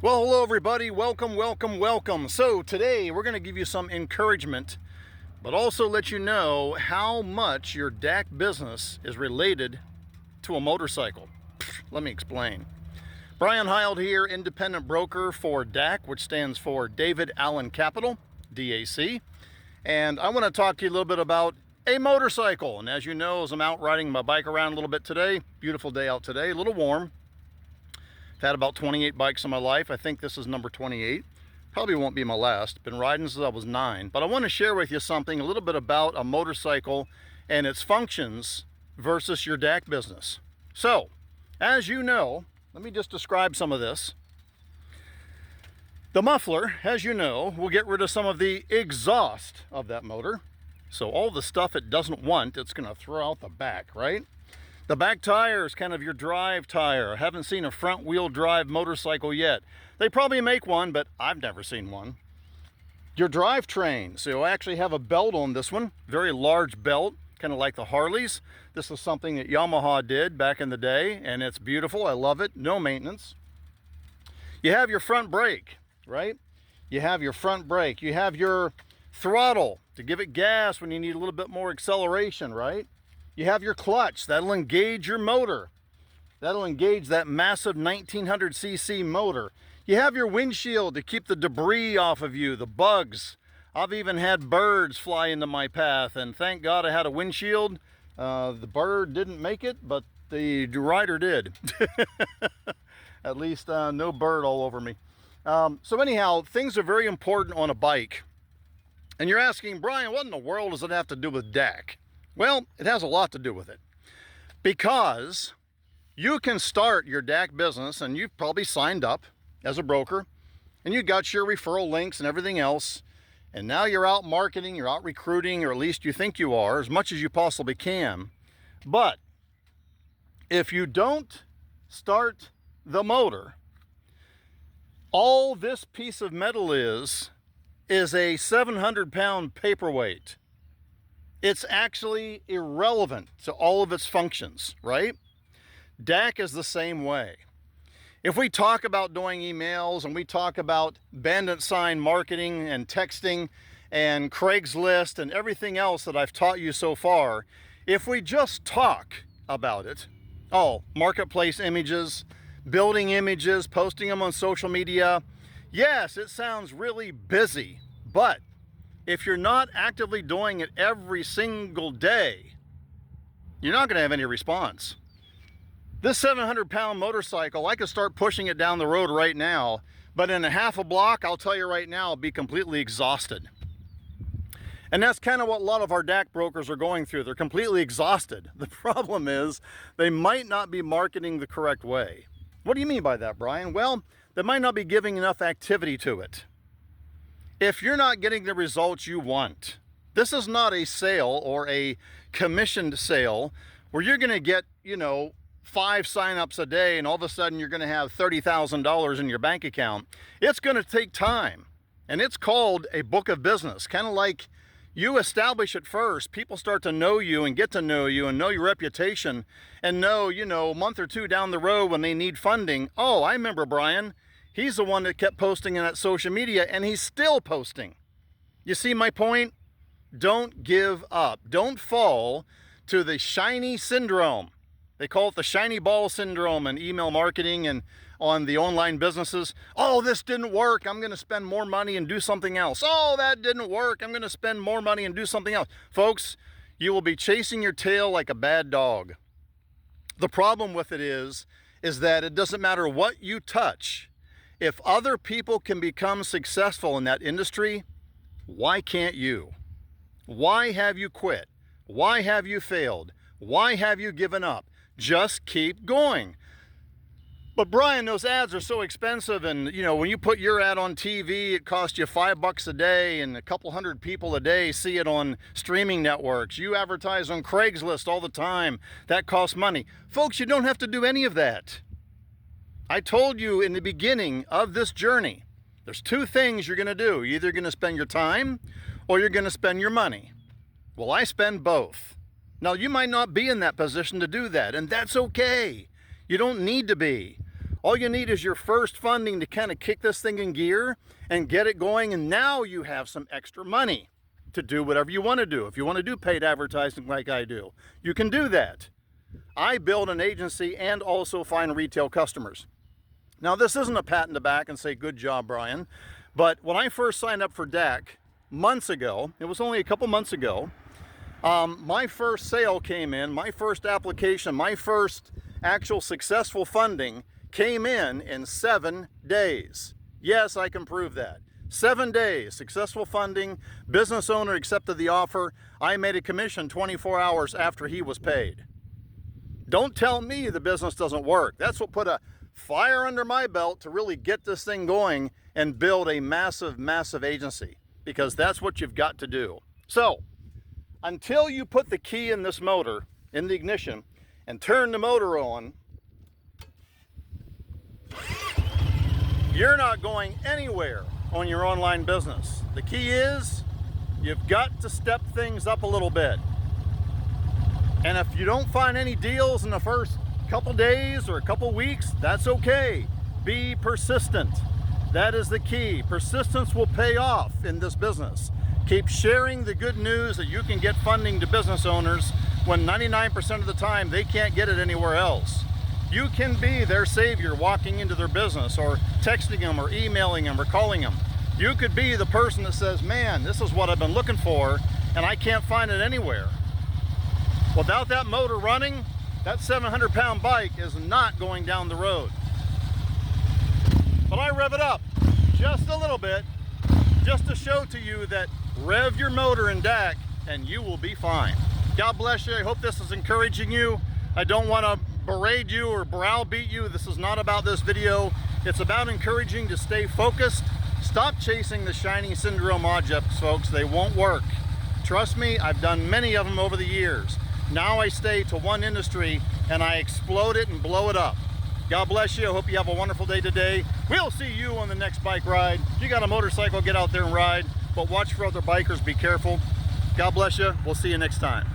Well, hello everybody. Welcome, welcome, welcome. So today we're going to give you some encouragement, but also let you know how much your DAC business is related to a motorcycle. Let me explain. Brian Heald here, independent broker for DAC, which stands for David Allen Capital, DAC. And I want to talk to you a little bit about a motorcycle. And as you know, as I'm out riding my bike around a little bit today, beautiful day out today, a little warm. I've had about 28 bikes in my life. I think this is number 28. Probably won't be my last. Been riding since I was 9. But I want to share with you something, a little bit about a motorcycle and its functions versus your DAC business. So, as you know, let me just describe some of this. The muffler, as you know, will get rid of some of the exhaust of that motor. So all the stuff it doesn't want, it's going to throw out the back, right? The back tire is kind of your drive tire. I haven't seen a front wheel drive motorcycle yet. They probably make one, but I've never seen one. Your drivetrain, so you'll actually have a belt on this one, very large belt, kind of like the Harleys. This is something that Yamaha did back in the day, and it's beautiful. I love it. No maintenance. You have your front brake, right? You have your front brake. You have your throttle to give it gas when you need a little bit more acceleration, right? You have your clutch. That'll engage your motor. That'll engage that massive 1900cc motor. You have your windshield to keep the debris off of you, the bugs. I've even had birds fly into my path, and thank God I had a windshield. The bird didn't make it, but the rider did. At least no bird all over me. So anyhow, things are very important on a bike. And you're asking, Brian, what in the world does it have to do with DAC? Well, it has a lot to do with it, because you can start your DAC business, and you've probably signed up as a broker, and you got your referral links and everything else, and now you're out marketing, you're out recruiting, or at least you think you are, as much as you possibly can. But if you don't start the motor, all this piece of metal is a 700-pound paperweight. It's actually irrelevant to all of its functions, right? DAC is the same way. If we talk about doing emails and we talk about bandit sign marketing and texting and Craigslist and everything else that I've taught you so far, if we just talk about it, marketplace images, building images, posting them on social media, yes, it sounds really busy, but if you're not actively doing it every single day, you're not going to have any response. This 700-pound motorcycle, I could start pushing it down the road right now, but in a half a block, I'll tell you right now, I'll be completely exhausted. And that's kind of what a lot of our DAC brokers are going through. They're completely exhausted. The problem is they might not be marketing the correct way. What do you mean by that, Brian? Well, they might not be giving enough activity to it. If you're not getting the results you want, this is not a sale or a commissioned sale where you're going to get, 5 signups a day and all of a sudden you're going to have $30,000 in your bank account. It's going to take time, and it's called a book of business. Kind of like you establish it first, people start to know you and get to know you and know your reputation and know, a month or two down the road when they need funding. Oh, I remember Brian. He's the one that kept posting in that social media, and he's still posting. You see my point? Don't give up. Don't fall to the shiny syndrome. They call it the shiny ball syndrome in email marketing and on the online businesses. Oh, this didn't work. I'm going to spend more money and do something else. Oh, that didn't work. I'm going to spend more money and do something else. Folks, you will be chasing your tail like a bad dog. The problem with it is that it doesn't matter what you touch. If other people can become successful in that industry, why can't you? Why have you quit? Why have you failed? Why have you given up? Just keep going. But Brian, those ads are so expensive, and when you put your ad on TV, it costs you $5 a day, and a couple hundred people a day see it on streaming networks. You advertise on Craigslist all the time. That costs money. Folks, you don't have to do any of that. I told you in the beginning of this journey, there's 2 things you're going to do. You're either going to spend your time or you're going to spend your money. Well, I spend both. Now, you might not be in that position to do that, and that's okay. You don't need to be. All you need is your first funding to kind of kick this thing in gear and get it going, and now you have some extra money to do whatever you want to do. If you want to do paid advertising like I do, you can do that. I build an agency and also find retail customers. Now, this isn't a pat in the back and say, good job, Brian. But when I first signed up for DAC months ago, it was only a couple months ago, my first sale came in, my first application, my first actual successful funding came in 7 days. Yes, I can prove that. 7 days, successful funding, business owner accepted the offer. I made a commission 24 hours after he was paid. Don't tell me the business doesn't work. That's what put a fire under my belt to really get this thing going and build a massive, massive agency, because that's what you've got to do. So, until you put the key in this motor, in the ignition, and turn the motor on, you're not going anywhere on your online business. The key is you've got to step things up a little bit. And if you don't find any deals in the first couple days or a couple weeks, that's okay. Be persistent. That is the key. Persistence will pay off in this business. Keep sharing the good news that you can get funding to business owners when 99% of the time they can't get it anywhere else. You can be their savior walking into their business, or texting them, or emailing them, or calling them. You could be the person that says, man, this is what I've been looking for and I can't find it anywhere. Without that motor running, that 700-pound bike is not going down the road. But I rev it up just a little bit, just to show to you that rev your motor in DAC and you will be fine. God bless you. I hope this is encouraging you. I don't want to berate you or browbeat you. This is not about this video. It's about encouraging to stay focused. Stop chasing the shiny syndrome objects, folks. They won't work. Trust me, I've done many of them over the years. Now I stay to one industry and I explode it and blow it up. God bless you. I hope you have a wonderful day today. We'll see you on the next bike ride. If you got a motorcycle, get out there and ride, but watch for other bikers. Be careful. God bless you. We'll see you next time.